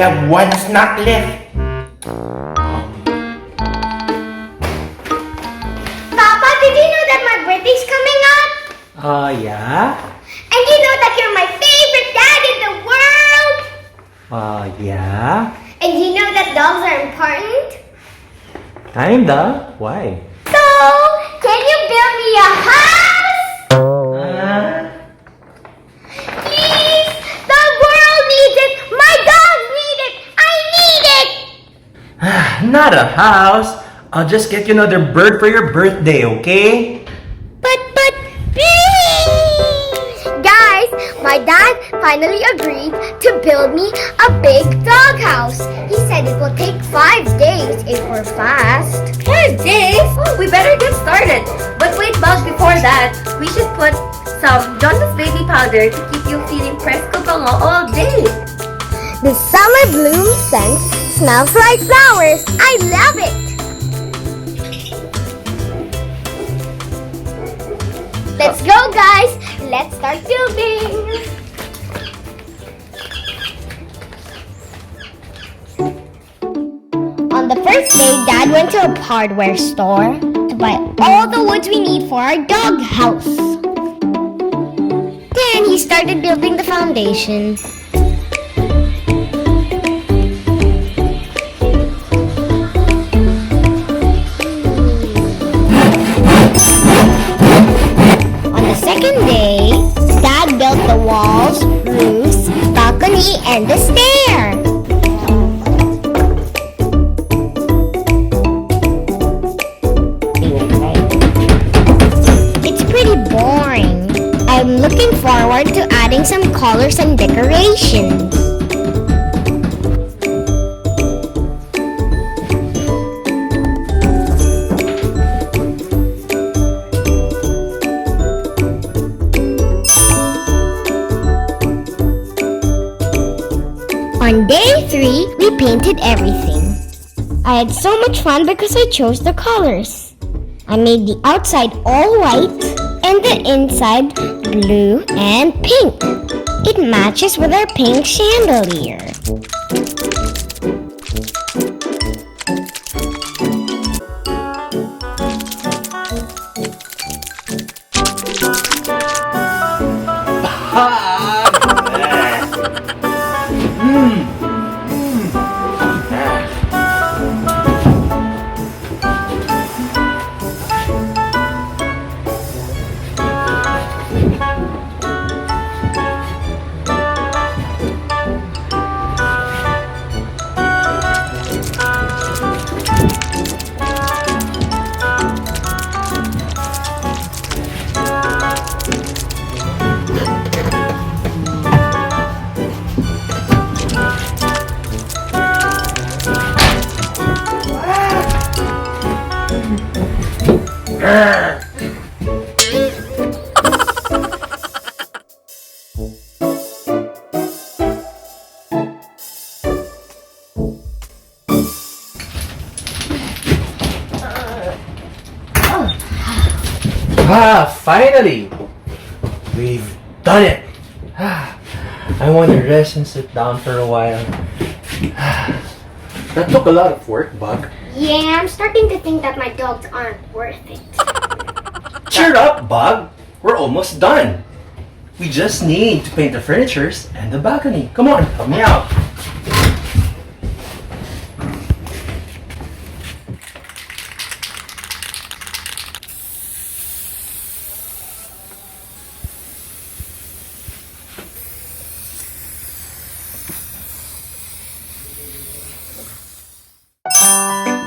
have one snack left. Papa, did you know that my birthday's coming up? Yeah? And you know that you're my favorite dad in the world? Yeah? And you know that dogs are important? Kinda. Why? So, can you build me a house? Please! The world needs it! My dogs need it! I need it! Not a house. I'll just get you another bird for your birthday, okay? But, please! Guys, my dad finally agreed to build me a big doghouse. He said it will take 5 days if we're fast. 5 days? We better get started. But wait, Bug, before that, we should put some John's baby powder to keep you feeling fresco bango all day. The summer bloom scent smells like flowers. I love it. Let's go, guys. Let's start building. On the first day, Dad went to a hardware store to buy all the woods we need for our dog house. Then he started building the foundation. On the second day, Dad built the walls, roofs, balcony, and the stair. It's pretty boring. I'm looking forward to adding some colors and decorations. On day 3, we painted everything. I had so much fun because I chose the colors. I made the outside all white and the inside blue and pink. It matches with our pink chandelier. Finally! We've done it! I want to rest and sit down for a while. That took a lot of work, Bug. Yeah, I'm starting to think that my dogs aren't worth it. Cheer up, Bug! We're almost done. We just need to paint the furnitures and the balcony. Come on, help me out.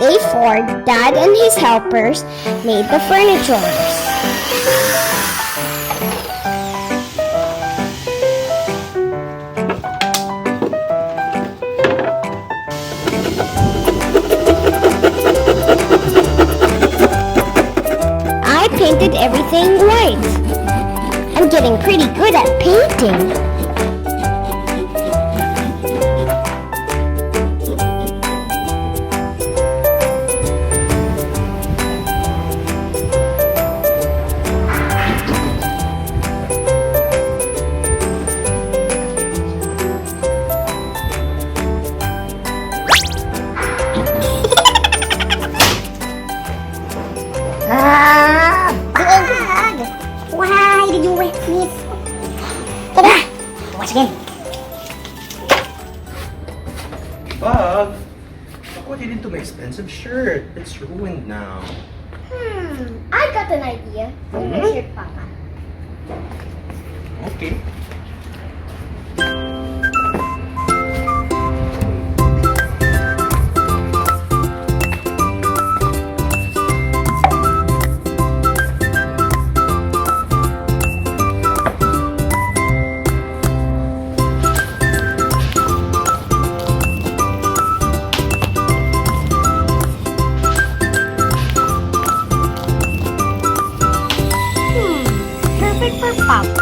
Day 4, Dad and his helpers made the furnitures. I painted everything white. I'm getting pretty good at painting. Once again. Bug, look what you did to my expensive shirt. It's ruined now. I got an idea. Bring my shirt, Papa. Okay. Perfect for Papa.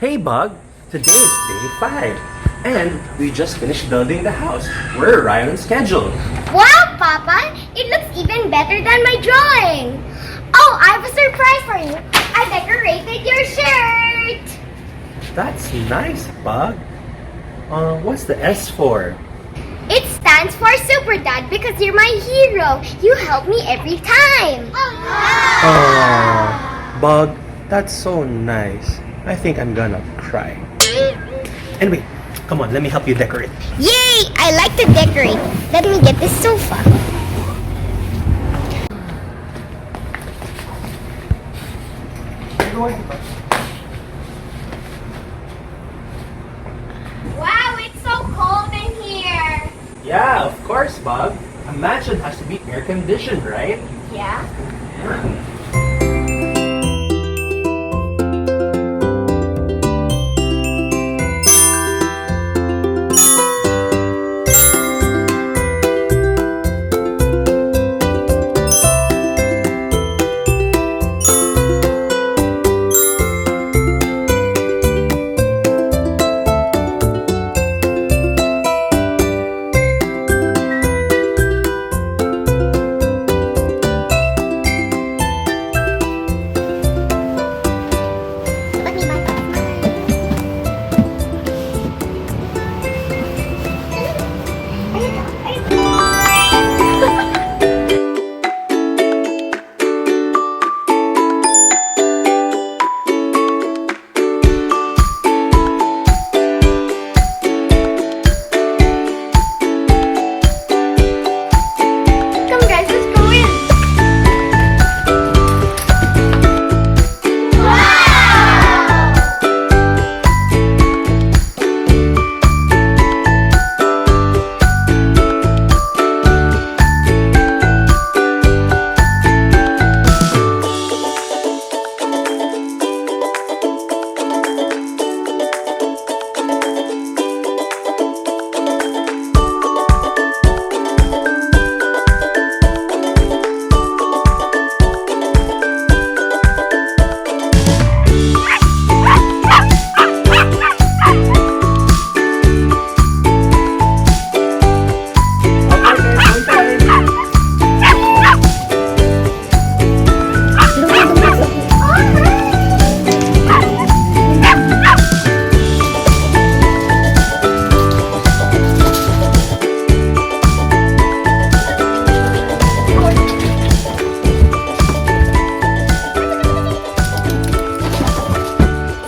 Hey Bug, today is day 5 and we just finished building the house. We're right on schedule. Wow, Papa! It looks even better than my drawing! Oh, I have a surprise for you! I decorated your shirt! That's nice, Bug. What's the S for? It stands for Super Dad because you're my hero! You help me every time! Oh, Bug, that's so nice. I think I'm gonna cry. Anyway, come on, let me help you decorate. Yay! I like to decorate. Let me get this sofa. Wow, it's so cold in here. Yeah, of course, Bug. A mansion has to be air conditioned, right? Yeah? Come guys, let's go in. Wow!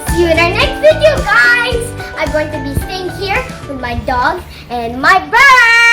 See you in our next video, guys! I'm going to be staying here with my dog and my bird!